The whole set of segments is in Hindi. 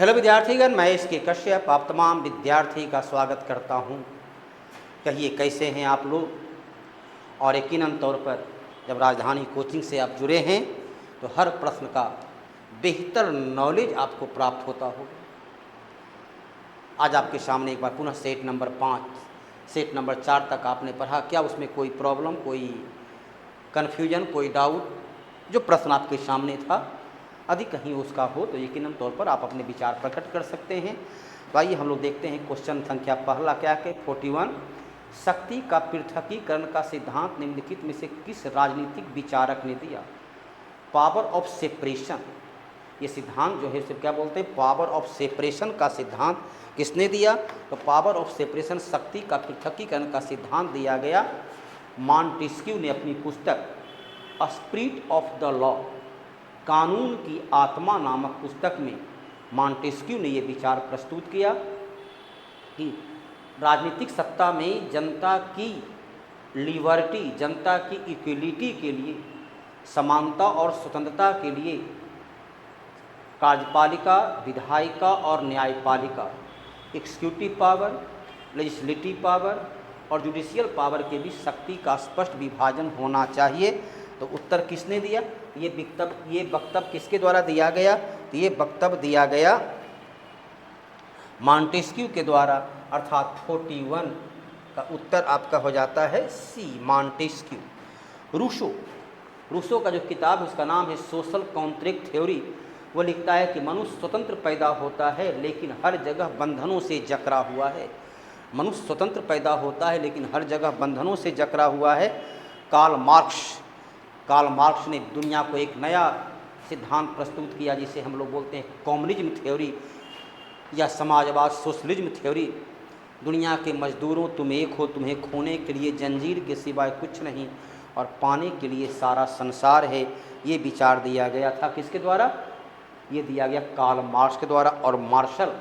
हेलो विद्यार्थीगण, मैं इसके कश्यप आप तमाम विद्यार्थी का स्वागत करता हूं। कहिए कैसे हैं आप लोग। और यकीनन तौर पर जब राजधानी कोचिंग से आप जुड़े हैं तो हर प्रश्न का बेहतर नॉलेज आपको प्राप्त होता होगा। आज आपके सामने एक बार पुनः सेट नंबर 5 सेट नंबर 4 तक आपने पढ़ा। क्या उसमें कोई प्रॉब्लम, कोई कन्फ्यूजन, कोई डाउट? जो प्रश्न आपके सामने था यदि कहीं उसका हो तो यकीनन तौर पर आप अपने विचार प्रकट कर सकते हैं। तो आइए हम लोग देखते हैं क्वेश्चन संख्या पहला क्या है। 41 शक्ति का पृथकीकरण का सिद्धांत निम्नलिखित में से किस राजनीतिक विचारक ने दिया? पावर ऑफ सेपरेशन, ये सिद्धांत जो है उसे क्या बोलते हैं? पावर ऑफ सेपरेशन का सिद्धांत किसने दिया? तो पावर ऑफ सेपरेशन, शक्ति का पृथकीकरण का सिद्धांत दिया गया मॉन्टेस्क्यू ने अपनी पुस्तक स्पिरिट ऑफ द लॉ, कानून की आत्मा नामक पुस्तक में मॉन्टेस्क्यू ने ये विचार प्रस्तुत किया कि राजनीतिक सत्ता में जनता की लिबर्टी, जनता की इक्वलिटी के लिए, समानता और स्वतंत्रता के लिए कार्यपालिका, विधायिका और न्यायपालिका, एग्जीक्यूटिव पावर, लेजिस्लेटिव पावर और जुडिशियल पावर के बीच शक्ति का स्पष्ट विभाजन होना चाहिए। तो उत्तर किसने दिया? ये वक्तव्य किसके द्वारा दिया गया? तो ये वक्तव्य दिया गया मॉन्टेस्क्यू के द्वारा, अर्थात 41 का उत्तर आपका हो जाता है सी, मॉन्टेस्क्यू। रूसो का जो किताब है उसका नाम है सोशल कॉन्ट्रैक्ट थ्योरी। वो लिखता है कि मनुष्य स्वतंत्र पैदा होता है लेकिन हर जगह बंधनों से जकड़ा हुआ है। मनुष्य स्वतंत्र पैदा होता है लेकिन हर जगह बंधनों से जकड़ा हुआ है। कार्ल मार्क्स ने दुनिया को एक नया सिद्धांत प्रस्तुत किया जिसे हम लोग बोलते हैं कम्युनिज्म थ्योरी या समाजवाद, सोशलिज्म थ्योरी। दुनिया के मजदूरों, तुम एक हो, तुम्हें खोने के लिए जंजीर के सिवाय कुछ नहीं और पाने के लिए सारा संसार है। ये विचार दिया गया था किसके द्वारा? ये दिया गया कार्ल मार्क्स के द्वारा। और मार्शल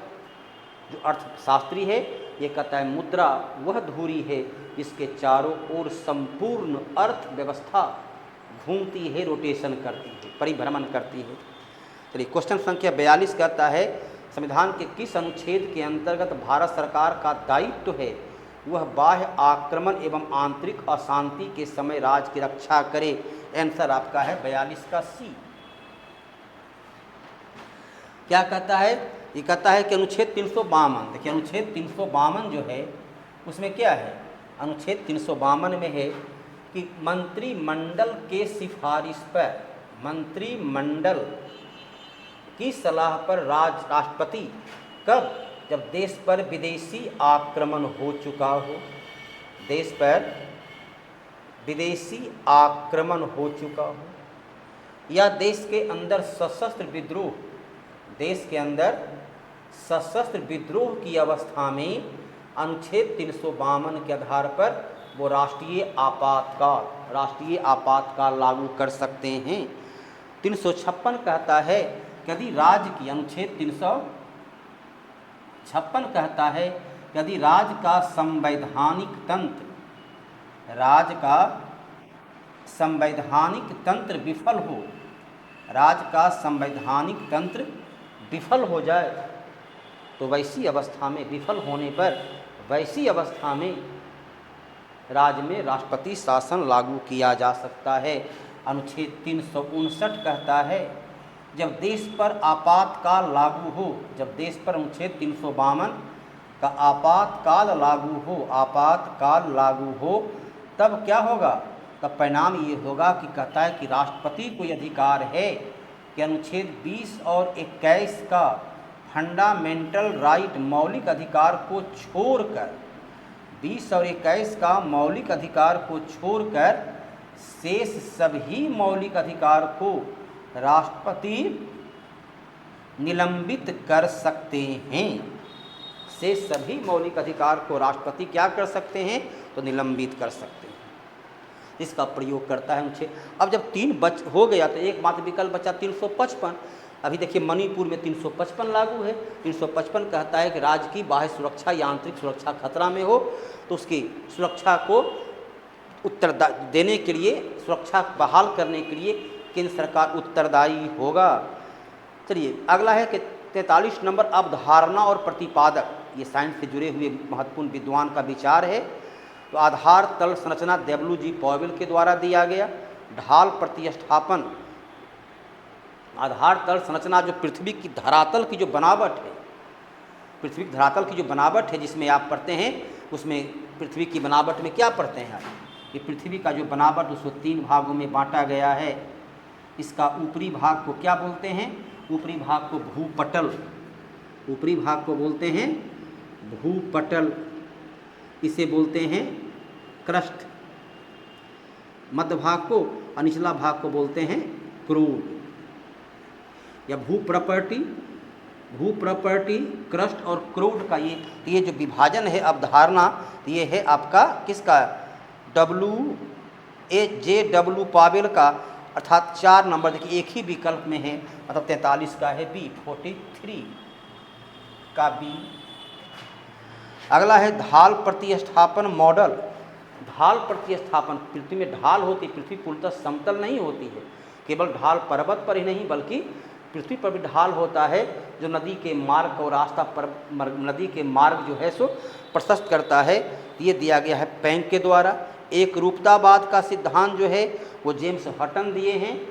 जो अर्थशास्त्री है ये कहता है मुद्रा वह धुरी है जिसके चारों ओर संपूर्ण अर्थव्यवस्था घूमती है, रोटेशन करती है, परिभ्रमण करती है। चलिए क्वेश्चन संख्या 42 कहता है संविधान के किस अनुच्छेद के अंतर्गत भारत सरकार का दायित्व है वह बाह्य आक्रमण एवं आंतरिक अशांति के समय राज्य की रक्षा करे? आंसर आपका है 42 का सी। क्या कहता है? ये कहता है कि अनुच्छेद 352, देखिए अनुच्छेद 352 जो है उसमें क्या है? अनुच्छेद 352 में है कि मंत्रिमंडल के सिफारिश पर, मंत्रिमंडल की सलाह पर राष्ट्रपति कब? जब देश पर विदेशी आक्रमण हो चुका हो, देश पर विदेशी आक्रमण हो चुका हो या देश के अंदर सशस्त्र विद्रोह, देश के अंदर सशस्त्र विद्रोह की अवस्था में अनुच्छेद 352 के आधार पर वो राष्ट्रीय आपातकाल लागू कर सकते हैं। 356 कहता है कि यदि राज्य की, अनुच्छेद 356 कहता है यदि राज्य का संवैधानिक तंत्र, राज्य का संवैधानिक तंत्र विफल हो, राज्य का संवैधानिक तंत्र विफल हो जाए तो वैसी अवस्था में, विफल होने पर वैसी अवस्था में राज्य में राष्ट्रपति शासन लागू किया जा सकता है। अनुच्छेद 359 कहता है जब देश पर आपातकाल लागू हो, जब देश पर अनुच्छेद 352 का आपातकाल लागू हो तब क्या होगा? तब परिणाम ये होगा कि कहता है कि राष्ट्रपति को अधिकार है कि अनुच्छेद 20 और 21 का फंडामेंटल राइट, मौलिक अधिकार को छोड़कर, 20 और 21 का मौलिक अधिकार को छोड़कर शेष सभी मौलिक अधिकार को राष्ट्रपति निलंबित कर सकते हैं। शेष सभी मौलिक अधिकार को राष्ट्रपति क्या कर सकते हैं? तो निलंबित कर सकते हैं। इसका प्रयोग करता है मुझे। अब जब 3 हो गया तो एक मात्र विकल्प बचा 355। अभी देखिए मणिपुर में 355 लागू है। 355 कहता है कि राज्य की बाह्य सुरक्षा या आंतरिक सुरक्षा खतरा में हो तो उसकी सुरक्षा को उत्तर देने के लिए, सुरक्षा बहाल करने के लिए केंद्र सरकार उत्तरदायी होगा। चलिए अगला है कि 43 नंबर अवधारणा और प्रतिपादक, ये साइंस से जुड़े हुए महत्वपूर्ण विद्वान का विचार है। तो आधार तल संरचना WG पॉवेल के द्वारा दिया गया। ढाल प्रतिस्थापन, आधार तल संरचना जो पृथ्वी की धरातल की जो बनावट है, पृथ्वी की धरातल की जो बनावट है जिसमें आप पढ़ते हैं, उसमें पृथ्वी की बनावट में क्या पढ़ते हैं आप, कि पृथ्वी का जो बनावट उसको 3 भागों में बांटा गया है। इसका ऊपरी भाग को क्या बोलते हैं, ऊपरी भाग को भूपटल, ऊपरी भाग को बोलते हैं भूपटल, इसे बोलते हैं क्रस्ट। मध्य भाग को और निचला भाग को बोलते हैं क्रूड या भूप्रॉपर्टी। भूप्रॉपर्टी, क्रस्ट और क्रूड का ये जो विभाजन है अवधारणा, ये है आपका किसका, WJ पॉवेल का, अर्थात 4 नंबर, देखिए एक ही विकल्प में है, मतलब 43 का है B, 43 का B। अगला है ढाल प्रतिस्थापन मॉडल। ढाल प्रतिस्थापन, पृथ्वी में ढाल होती, पृथ्वी पूर्णतः समतल नहीं होती है, केवल ढाल पर्वत पर ही नहीं बल्कि पृथ्वी पर भी ढाल होता है, जो नदी के मार्ग और रास्ता पर नदी के मार्ग जो है सो प्रशस्त करता है। ये दिया गया है पैंक के द्वारा। एक रूपतावाद का सिद्धांत जो है वो जेम्स हटन दिए हैं।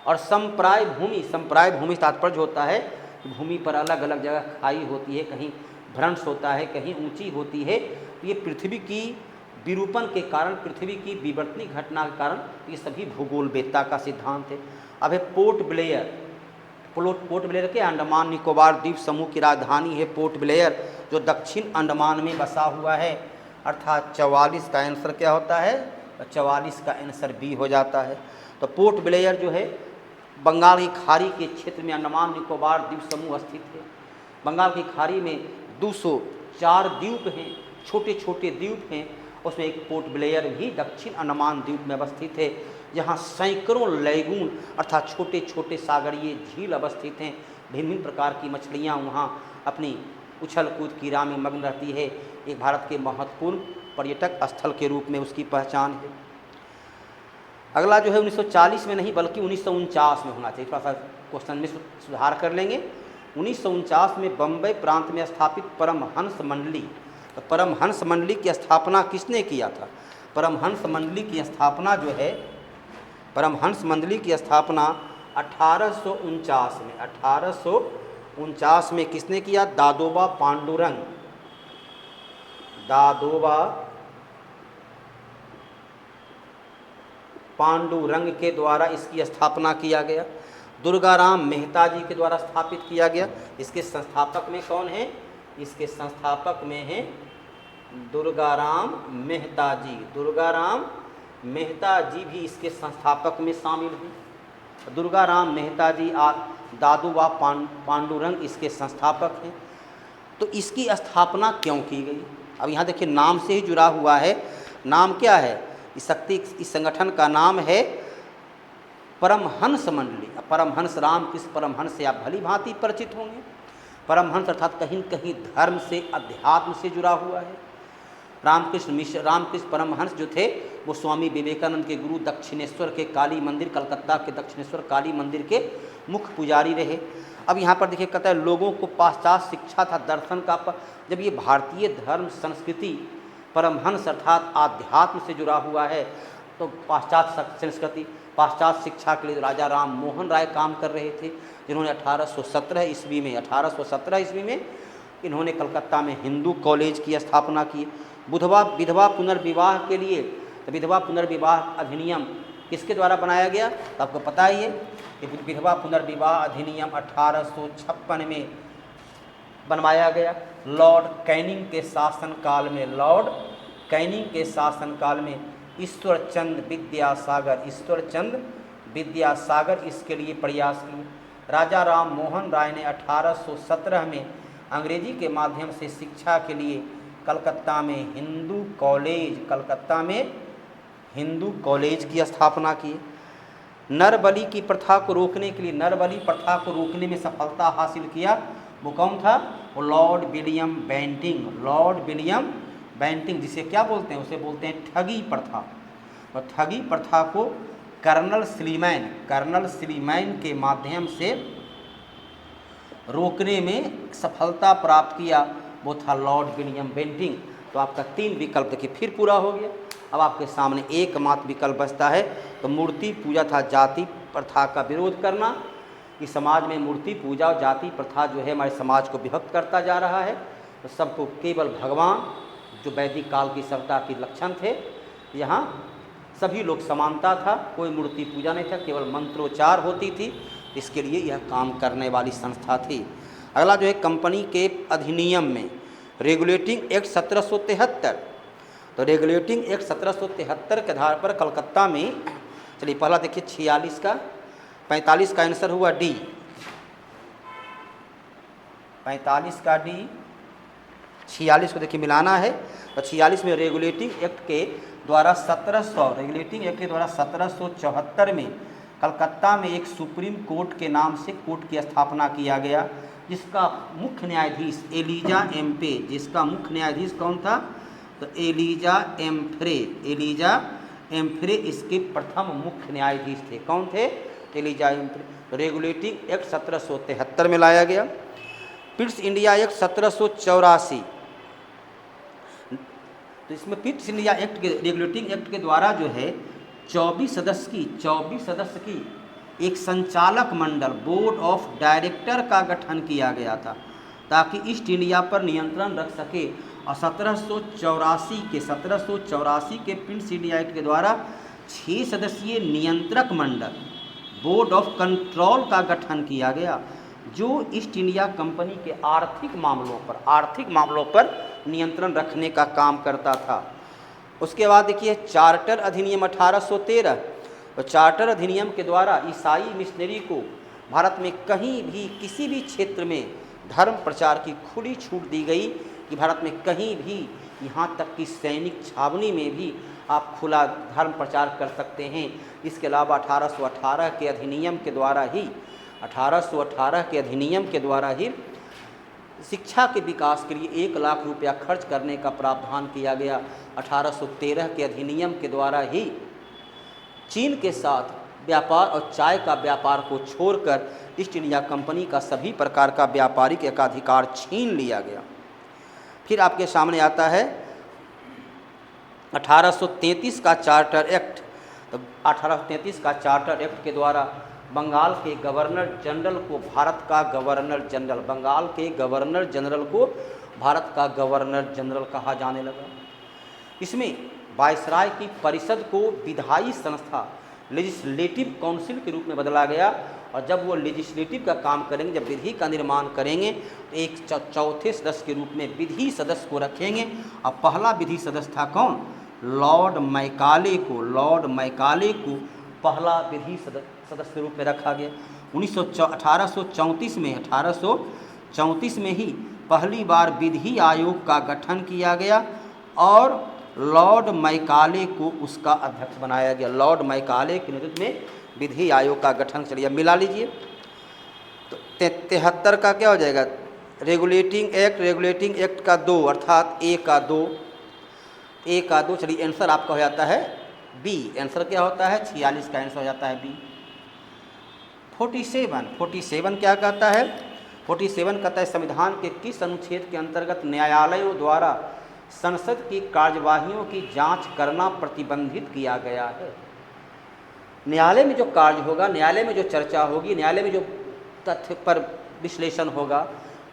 और संप्राय भूमि, संप्राय भूमि तात्पर्य होता है भूमि पर अलग अलग जगह खाई होती है, कहीं भ्रंश होता है, कहीं ऊंची होती है। तो ये पृथ्वी की विरूपण के कारण, पृथ्वी की विवर्तनिक घटना के कारण ये सभी भूगोलवेत्ता का सिद्धांत है। अब है पोर्ट ब्लेयर। पोर्ट ब्लेयर के अंडमान निकोबार द्वीप समूह की राजधानी है पोर्ट ब्लेयर, जो दक्षिण अंडमान में बसा हुआ है। अर्थात 44 का आंसर क्या होता है, 44 का आंसर बी हो जाता है। तो पोर्ट ब्लेयर जो है बंगाल की खाड़ी के क्षेत्र में अंडमान निकोबार द्वीप समूह स्थित है। बंगाल की खाड़ी में 204 द्वीप हैं, छोटे छोटे द्वीप हैं, उसमें एक पोर्ट ब्लेयर भी दक्षिण अंडमान द्वीप में अवस्थित है, जहाँ सैकड़ों लैगून अर्थात छोटे छोटे सागरीय झील अवस्थित हैं। भिन्न भिन्न प्रकार की मछलियाँ वहाँ अपनी उछल कूद क्रीड़ा में मग्न रहती है। एक भारत के महत्वपूर्ण पर्यटक स्थल के रूप में उसकी पहचान है। अगला जो है 1940 में नहीं बल्कि 1949 में होना चाहिए, थोड़ा सा क्वेश्चन में सुधार कर लेंगे। 1949 में बम्बई प्रांत में स्थापित परमहंस मंडली। तो परमहंस मंडली की स्थापना किसने किया था? परमहंस मंडली की स्थापना जो है, परमहंस मंडली की स्थापना 1849 में, 1849 में किसने किया? दादोबा पांडुरंग, दादोबा पांडुरंग के द्वारा इसकी स्थापना किया गया। दुर्गाराम मेहता जी के द्वारा स्थापित किया गया। इसके संस्थापक में कौन है? इसके संस्थापक में है दुर्गाराम मेहता जी। दुर्गाराम मेहता जी भी इसके संस्थापक में शामिल हैं। दुर्गाराम मेहता जी दादोबा पांडुरंग इसके संस्थापक हैं। तो इसकी स्थापना क्यों की गई? अब यहाँ देखिए नाम से ही जुड़ा हुआ है। नाम क्या है इस संगठन का? नाम है परमहंस मंडली। परमहंस रामकृष्ण परमहंस से आप भली भांति परिचित होंगे। परमहंस अर्थात कहीं कहीं धर्म से अध्यात्म से जुड़ा हुआ है। रामकृष्ण परमहंस जो थे वो स्वामी विवेकानंद के गुरु, दक्षिणेश्वर के काली मंदिर, कलकत्ता के दक्षिणेश्वर काली मंदिर के मुख्य पुजारी रहे। अब यहाँ पर देखिए कहता है लोगों को पाश्चात्य शिक्षा था दर्शन का। जब ये भारतीय धर्म संस्कृति परमहंस अर्थात आध्यात्म से जुड़ा हुआ है, तो पाश्चात्य संस्कृति पाश्चात्य शिक्षा के लिए राजा राम मोहन राय काम कर रहे थे, जिन्होंने 1817 ईस्वी में इन्होंने कलकत्ता में हिंदू कॉलेज की स्थापना की। विधवा पुनर्विवाह के लिए विधवा पुनर्विवाह अधिनियम किसके द्वारा बनाया गया? तो आपको पता ही है कि विधवा पुनर्विवाह अधिनियम 1856 में बनवाया गया। लॉर्ड कैनिंग के शासनकाल में ईश्वरचंद विद्यासागर इसके लिए प्रयास किए। राजा राम मोहन राय ने 1817 में अंग्रेजी के माध्यम से शिक्षा के लिए कलकत्ता में हिंदू कॉलेज की स्थापना की। नरबली की प्रथा को रोकने के लिए, नरबली प्रथा को रोकने में सफलता हासिल किया। वो कौन था? वो लॉर्ड विलियम बेंटिंग, जिसे क्या बोलते हैं? उसे बोलते हैं ठगी प्रथा। और ठगी प्रथा को कर्नल स्लीमैन के माध्यम से रोकने में सफलता प्राप्त किया वो था लॉर्ड विलियम बेंटिंग। तो आपका 3 विकल्प देखिए फिर पूरा हो गया। अब आपके सामने एकमात्र विकल्प बचता है। तो मूर्ति पूजा था जाति प्रथा का विरोध करना, कि समाज में मूर्ति पूजा और जाति प्रथा जो है हमारे समाज को विभक्त करता जा रहा है। तो सबको केवल भगवान जो वैदिक काल की सभ्यता के लक्षण थे, यहाँ सभी लोग समानता था, कोई मूर्ति पूजा नहीं था, केवल मंत्रोच्चार होती थी। इसके लिए यह काम करने वाली संस्था थी। अगला जो है कंपनी के अधिनियम में रेगुलेटिंग एक्ट 1773। तो रेगुलेटिंग एक्ट 1773 के आधार पर कलकत्ता में, चलिए पहला देखिए 46 का, 45 का आंसर हुआ डी, 45 का डी, 46 को देखिए मिलाना है। तो 46 में रेगुलेटिंग एक्ट के द्वारा 1774 में कलकत्ता में एक सुप्रीम कोर्ट के नाम से कोर्ट की स्थापना किया गया, जिसका मुख्य न्यायाधीश एलिजा एम्पे, जिसका मुख्य न्यायाधीश कौन था? तो एलिजा एम्फ्रे इसके प्रथम मुख्य न्यायाधीश थे। कौन थे? एलिजा एम्फ्रे। तो रेगुलेटिंग एक्ट 1773 में लाया गया। Pitt's India act 1784। तो इसमें पिट्स इंडिया एक्ट के रेगुलेटिंग एक्ट के द्वारा जो है 24 सदस्य की एक संचालक मंडल बोर्ड ऑफ डायरेक्टर का गठन किया गया था, ताकि ईस्ट इंडिया पर नियंत्रण रख सके। और 1784 के पिट्स इंडिया एक्ट के द्वारा 6 सदस्यीय नियंत्रक मंडल बोर्ड ऑफ कंट्रोल का गठन किया गया, जो ईस्ट इंडिया कंपनी के आर्थिक मामलों पर नियंत्रण रखने का काम करता था। उसके बाद देखिए चार्टर अधिनियम 1813। तो चार्टर अधिनियम के द्वारा ईसाई मिशनरी को भारत में कहीं भी किसी भी क्षेत्र में धर्म प्रचार की खुली छूट दी गई, कि भारत में कहीं भी, यहाँ तक कि सैनिक छावनी में भी आप खुला धर्म प्रचार कर सकते हैं। इसके अलावा 1818 के अधिनियम के द्वारा ही शिक्षा के विकास के लिए 1 लाख रुपया खर्च करने का प्रावधान किया गया। 1813 के अधिनियम के द्वारा ही चीन के साथ व्यापार और चाय का व्यापार को छोड़कर ईस्ट इंडिया कंपनी का सभी प्रकार का व्यापारिक एकाधिकार छीन लिया गया। फिर आपके सामने आता है 1833 का चार्टर एक्ट। तो 1833 का चार्टर एक्ट के द्वारा बंगाल के गवर्नर जनरल को भारत का गवर्नर जनरल कहा जाने लगा। इसमें वायसराय की परिषद को विधायी संस्था लेजिस्लेटिव काउंसिल के रूप में बदला गया। और जब वो लेजिस्लेटिव का काम करेंगे, जब विधि का निर्माण करेंगे, तो एक चौथे सदस्य के रूप में विधि सदस्य को रखेंगे। और पहला विधि सदस्य था कौन? लॉर्ड मैकाले को पहला विधि सदस्य के रूप में रखा गया। 1834 में ही पहली बार विधि आयोग का गठन किया गया और लॉर्ड मैकाले को उसका अध्यक्ष बनाया गया। लॉर्ड मैकाले के नेतृत्व में विधि आयोग का गठन। चलिए मिला लीजिए। तो 73 का क्या हो जाएगा? रेगुलेटिंग एक्ट का 2, अर्थात ए का 2। चलिए आंसर आपका हो जाता है बी। आंसर क्या होता है? 46 का आंसर हो जाता है बी। 47 क्या कहता है? 47 कहता है संविधान के किस अनुच्छेद के अंतर्गत न्यायालयों द्वारा संसद की कार्यवाहियों की जांच करना प्रतिबंधित किया गया है? न्यायालय में जो कार्य होगा, न्यायालय में जो चर्चा होगी, न्यायालय में जो तथ्य पर विश्लेषण होगा,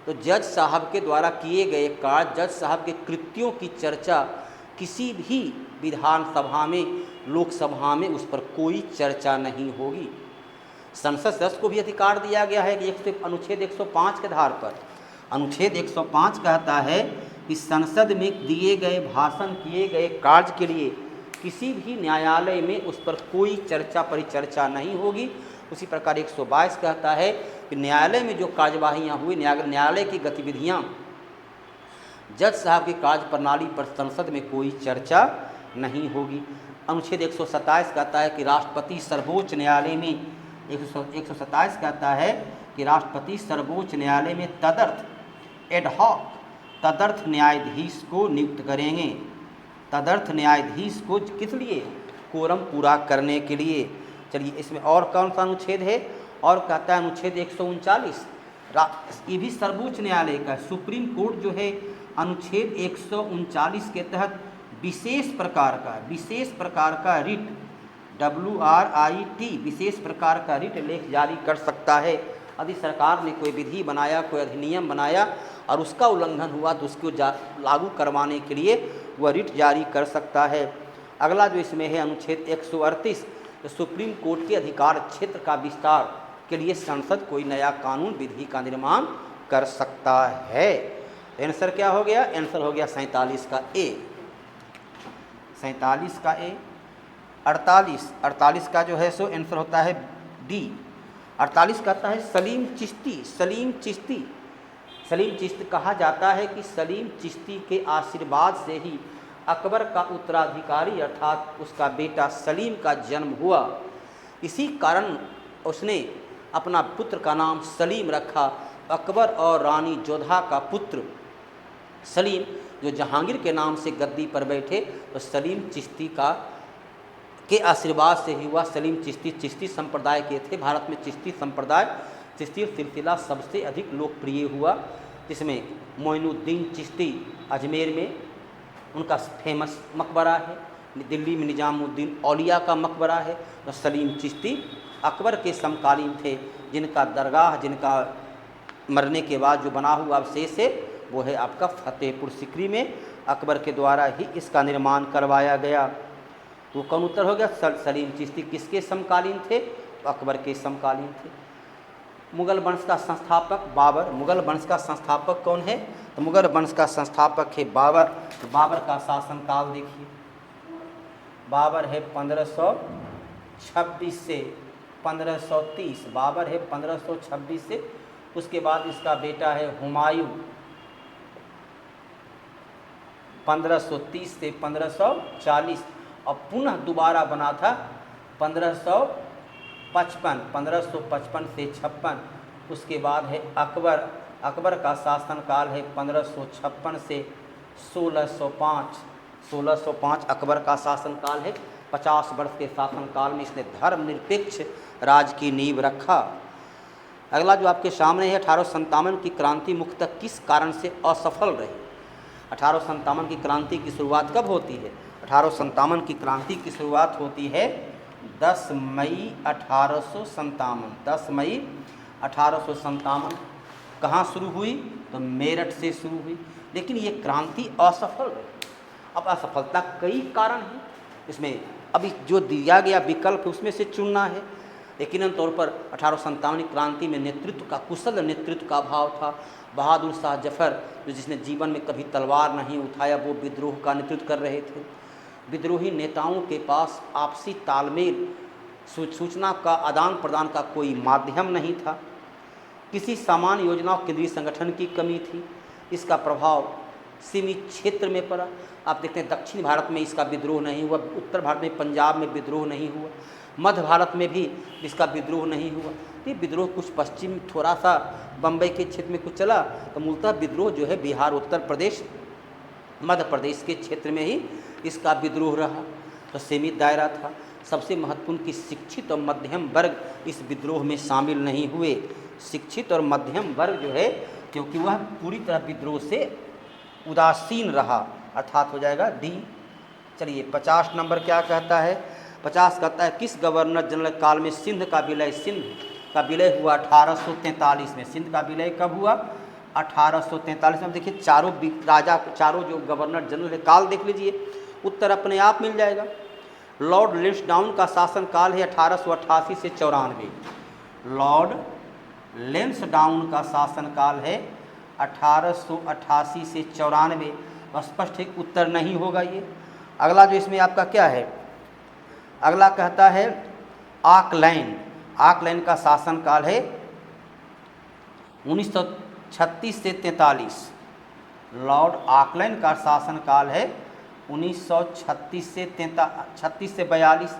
तो जज साहब के द्वारा किए गए कार्य, जज साहब के कृत्यों की चर्चा किसी भी विधानसभा में, लोकसभा में उस पर कोई चर्चा नहीं होगी। संसद सदस्य को भी अधिकार दिया गया है कि अनुच्छेद 105 के आधार पर, अनुच्छेद 105 कहता है कि संसद में दिए गए भाषण, किए गए कार्य के लिए किसी भी न्यायालय में उस पर कोई परिचर्चा नहीं होगी। उसी प्रकार 122 कहता है कि न्यायालय में जो कार्यवाहियाँ हुई, न्यायालय की गतिविधियाँ, जज साहब की कार्य प्रणाली पर संसद में कोई चर्चा नहीं होगी। अनुच्छेद 127 कहता है कि राष्ट्रपति सर्वोच्च न्यायालय में 127 कहता है कि राष्ट्रपति सर्वोच्च न्यायालय में तदर्थ न्यायाधीश को नियुक्त करेंगे। तदर्थ न्यायाधीश को किस लिए? कोरम पूरा करने के लिए। चलिए इसमें और कौन सा अनुच्छेद है? और कहता है अनुच्छेद 139, ये भी सर्वोच्च न्यायालय का है। सुप्रीम कोर्ट जो है अनुच्छेद 139 के तहत विशेष प्रकार का रिट WRIT विशेष प्रकार का रिट लेख जारी कर सकता है। यदि सरकार ने कोई विधि बनाया, कोई अधिनियम बनाया और उसका उल्लंघन हुआ तो उसको लागू करवाने के लिए वह रिट जारी कर सकता है। अगला जो इसमें है अनुच्छेद 138, तो सुप्रीम कोर्ट के अधिकार क्षेत्र का विस्तार के लिए संसद कोई नया कानून विधि का निर्माण कर सकता है। आंसर क्या हो गया? आंसर हो गया 47 का ए। 47 का ए। 48 का जो है सो आंसर होता है डी। 48 कहता है सलीम चिश्ती कहा जाता है कि सलीम चिश्ती के आशीर्वाद से ही अकबर का उत्तराधिकारी अर्थात उसका बेटा सलीम का जन्म हुआ। इसी कारण उसने अपना पुत्र का नाम सलीम रखा। अकबर और रानी जोधा का पुत्र सलीम जो जहांगीर के नाम से गद्दी पर बैठे, तो सलीम चिश्ती के आशीर्वाद से ही हुआ। सलीम चिश्ती संप्रदाय के थे। भारत में चिश्ती सिलसिला सबसे अधिक लोकप्रिय हुआ, जिसमें मोइनुद्दीन चिश्ती अजमेर में उनका फेमस मकबरा है, दिल्ली में निजामुद्दीन औलिया का मकबरा है। तो सलीम चिश्ती अकबर के समकालीन थे, जिनका दरगाह, जिनका मरने के बाद जो बना हुआ अवशेष है वो है आपका फतेहपुर सिकरी में। अकबर के द्वारा ही इसका निर्माण करवाया गया। तो कौन उत्तर हो गया? सलीम चिश्ती किसके समकालीन थे? तो अकबर के समकालीन थे। मुगल वंश का संस्थापक बाबर। मुगल वंश का संस्थापक कौन है? तो मुगल वंश का संस्थापक है बाबर। तो बाबर का शासनकाल देखिए, बाबर है 1526 से 1530। बाबर है 1526 से। उसके बाद इसका बेटा है हुमायूं 1530 से 1540, और पुनः दोबारा बना था 1555 से 56। उसके बाद है अकबर। अकबर का शासनकाल है 1556 से 1605 अकबर का शासनकाल है। 50 वर्ष के शासनकाल में इसने धर्मनिरपेक्ष राज की नींव रखा। अगला जो आपके सामने है 1857 की क्रांति मुख्यतः किस कारण से असफल रही? 1857 की क्रांति की शुरुआत कब होती है? 1857 की क्रांति की शुरुआत होती है 10 मई 1857। 10 मई 1857 कहाँ शुरू हुई? तो मेरठ से शुरू हुई। लेकिन ये क्रांति असफल रही। अब असफलता कई कारण हैं, इसमें अभी जो दिया गया विकल्प उसमें से चुनना है। यकीनन तौर पर 1857 की क्रांति में नेतृत्व का, कुशल नेतृत्व का अभाव था। बहादुर शाह जफर जो जिसने जीवन में कभी तलवार नहीं उठाया, वो विद्रोह का नेतृत्व कर रहे थे। विद्रोही नेताओं के पास आपसी तालमेल, सूचना का आदान प्रदान का कोई माध्यम नहीं था। किसी सामान्य योजना और केंद्रीय संगठन की कमी थी। इसका प्रभाव सीमित क्षेत्र में पड़ा। आप देखते हैं दक्षिण भारत में इसका विद्रोह नहीं हुआ, उत्तर भारत में पंजाब में विद्रोह नहीं हुआ, मध्य भारत में भी इसका विद्रोह नहीं हुआ। ये विद्रोह कुछ पश्चिम, थोड़ा सा बम्बई के क्षेत्र में कुछ चला, तो मूलतः विद्रोह जो है बिहार, उत्तर प्रदेश, मध्य प्रदेश के क्षेत्र में ही इसका विद्रोह रहा। तो सीमित दायरा था। सबसे महत्वपूर्ण कि शिक्षित और मध्यम वर्ग इस विद्रोह में शामिल नहीं हुए। शिक्षित और मध्यम वर्ग जो है, क्योंकि वह पूरी तरह विद्रोह से उदासीन रहा, अर्थात हो जाएगा डी। चलिए 50 नंबर क्या कहता है? 50 कहता है किस गवर्नर जनरल काल में सिंध का विलय हुआ? 1843 में। सिंध का विलय कब हुआ? 1843 में। देखिए चारों जो गवर्नर जनरल काल देख लीजिए, उत्तर अपने आप मिल जाएगा। लॉर्ड लेंसडाउन का शासनकाल है 1888 से 94। लॉर्ड लेंसडाउन का शासनकाल है 1888 से 94। स्पष्ट है उत्तर नहीं होगा ये। अगला जो इसमें आपका क्या है? अगला कहता है आकलैंड का शासनकाल है 1936 से 43। लॉर्ड आकलैंड का शासनकाल है 1936 से 42,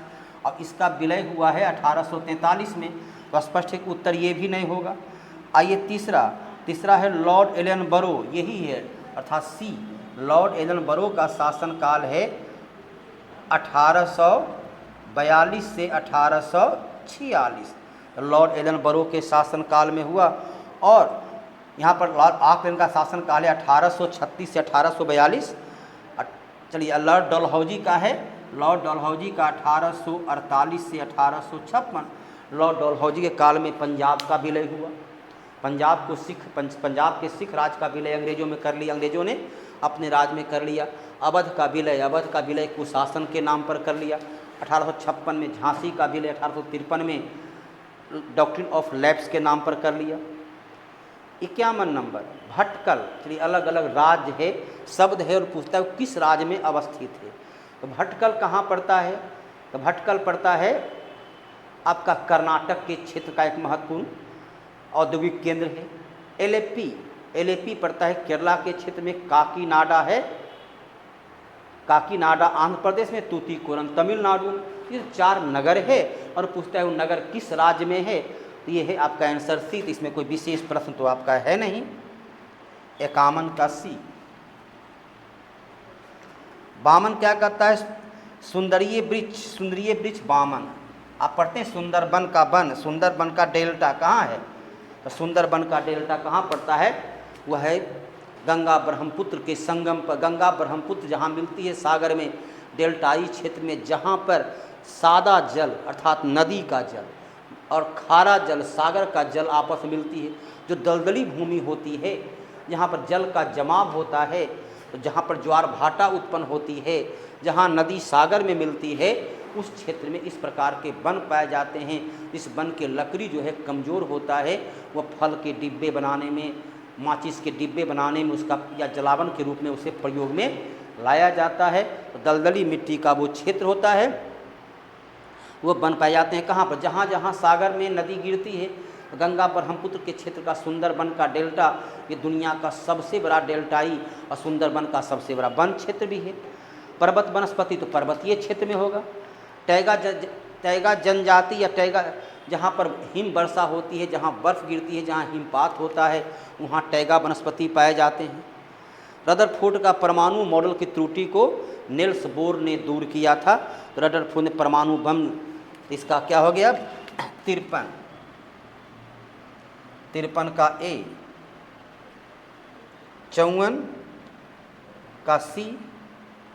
और इसका विलय हुआ है 1843 में। तो स्पष्ट है कि उत्तर ये भी नहीं होगा। आइए तीसरा है लॉर्ड एलन बरो, यही है अर्थात सी। लॉर्ड एलन बरो का शासनकाल है 1842 से 1846। लॉर्ड एलन बरो के शासनकाल में हुआ। और यहाँ पर लॉर्ड ऑकलैंड का शासन काल है 1836 से 1842। चलिए लॉर्ड डलहौजी का है, लॉर्ड डलहौजी का 1848 से 1856। लॉर्ड डलहौजी के काल में पंजाब का विलय हुआ। पंजाब के सिख राज का विलय अंग्रेजों में कर लिया, अंग्रेजों ने अपने राज में कर लिया। अवध का विलय कुशासन के नाम पर कर लिया। 1856 में झांसी का विलय 1853 में डॉक्ट्रिन ऑफ लैप्स के नाम पर कर लिया। 51 नंबर भटकल, चलिए अलग अलग राज्य है, शब्द है और पूछता है किस राज्य में अवस्थित है। तो भटकल कहाँ पड़ता है? तो भटकल पड़ता है आपका कर्नाटक के क्षेत्र का एक महत्वपूर्ण औद्योगिक केंद्र है। एलेपी पड़ता है केरला के क्षेत्र में। काकीनाडा है, काकीनाडा आंध्र प्रदेश में। तूतीकोरन तमिलनाडु में। ये 4 नगर है और पूछता है वो नगर किस राज्य में है। तो ये है आपका आंसर सी। तो इसमें कोई विशेष प्रश्न तो आपका है नहीं। 51 का सी। बामन क्या कहता है? सुंदरीय वृक्ष बामन। आप पढ़ते हैं सुंदरबन का वन, सुंदरबन का डेल्टा कहाँ है? तो सुंदरबन का डेल्टा कहाँ पड़ता है? वह है गंगा ब्रह्मपुत्र के संगम पर। गंगा ब्रह्मपुत्र जहाँ मिलती है सागर में, डेल्टाई क्षेत्र में, जहाँ पर सादा जल अर्थात नदी का जल और खारा जल सागर का जल आपस में मिलती है, जो दलदली भूमि होती है, जहाँ पर जल का जमाव होता है, तो जहाँ पर ज्वार भाटा उत्पन्न होती है, जहाँ नदी सागर में मिलती है, उस क्षेत्र में इस प्रकार के वन पाए जाते हैं। इस वन के लकड़ी जो है कमज़ोर होता है, वह फल के डिब्बे बनाने में, माचिस के डिब्बे बनाने में उसका या जलावन के रूप में उसे प्रयोग में लाया जाता है। तो दलदली मिट्टी का वो क्षेत्र होता है, वो वन पाए जाते हैं। कहाँ पर? जहाँ जहाँ सागर में नदी गिरती है। गंगा ब्रह्मपुत्र के क्षेत्र का सुंदरबन का डेल्टा, ये दुनिया का सबसे बड़ा डेल्टाई और सुंदरबन का सबसे बड़ा वन क्षेत्र भी है। पर्वत वनस्पति तो पर्वतीय क्षेत्र में होगा। टैगा जनजाति या टैगा, जहाँ पर हिम वर्षा होती है, जहाँ बर्फ़ गिरती है, जहाँ हिमपात होता है, वहाँ टैगा वनस्पति पाए जाते हैं। रदरफोर्ड का परमाणु मॉडल की त्रुटि को निल्स बोर ने दूर किया था। तो रदरफोर्ड ने परमाणु बम, इसका क्या हो गया? 53 का ए, 54 का सी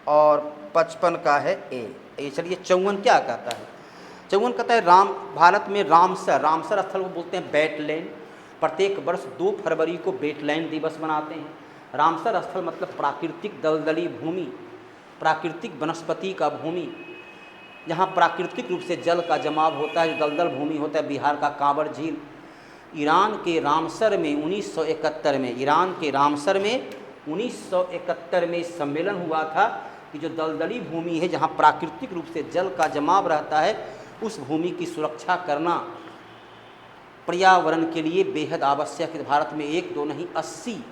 और 55 का है ए। चलिए 54 क्या कहता है? 54 कहता है भारत में रामसर स्थल को बोलते हैं वेटलैंड। प्रत्येक वर्ष 2 फरवरी को वेटलैंड दिवस मनाते हैं। रामसर स्थल मतलब प्राकृतिक दलदली भूमि, प्राकृतिक वनस्पति का भूमि, जहाँ प्राकृतिक रूप से जल का जमाव होता है, दलदल भूमि होता है। बिहार का कांवर झील। ईरान के रामसर में 1971 में, ईरान के रामसर में 1971 में सम्मेलन हुआ था कि जो दलदली भूमि है, जहाँ प्राकृतिक रूप से जल का जमाव रहता है, उस भूमि की सुरक्षा करना पर्यावरण के लिए बेहद आवश्यक है। भारत में 1 2 नहीं 80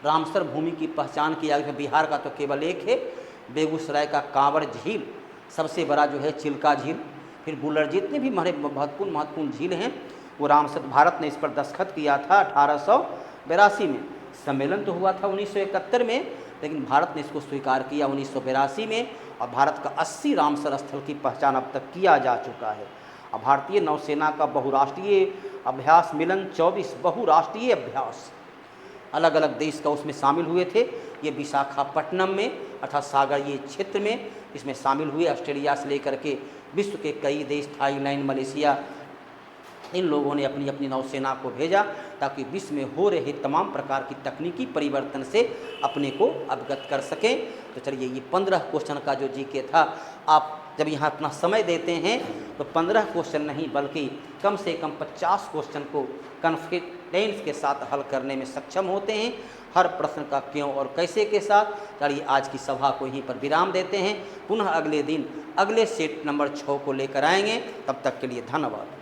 रामसर भूमि की पहचान किया गया। बिहार का तो केवल एक है, बेगूसराय का कांवर झील, सबसे बड़ा जो है चिल्का झील, फिर बुलर, जितने भी हमारे महत्वपूर्ण झील हैं वो रामसर। भारत ने इस पर दस्तखत किया था 1882 में। सम्मेलन तो हुआ था 1971 में, लेकिन भारत ने इसको स्वीकार किया 1982 में। और भारत का 80 रामसर स्थल की पहचान अब तक किया जा चुका है। अब भारतीय नौसेना का बहुराष्ट्रीय अभ्यास मिलन 24 बहुराष्ट्रीय अभ्यास, अलग अलग देश का उसमें शामिल हुए थे। ये विशाखापट्टनम में अर्थात सागरीय क्षेत्र में इसमें शामिल हुए। ऑस्ट्रेलिया से लेकर के विश्व के कई देश, थाईलैंड, मलेशिया, इन लोगों ने अपनी अपनी नौसेना को भेजा ताकि विश्व में हो रहे तमाम प्रकार की तकनीकी परिवर्तन से अपने को अवगत कर सकें। तो चलिए ये 15 क्वेश्चन का जो जीके था, आप जब यहाँ अपना समय देते हैं तो 15 क्वेश्चन नहीं बल्कि कम से कम 50 क्वेश्चन को कॉन्फिडेंस के साथ हल करने में सक्षम होते हैं, हर प्रश्न का क्यों और कैसे के साथ। चलिए आज की सभा को यहीं पर विराम देते हैं। पुनः अगले दिन अगले सेट नंबर 6 को लेकर आएंगे। तब तक के लिए धन्यवाद।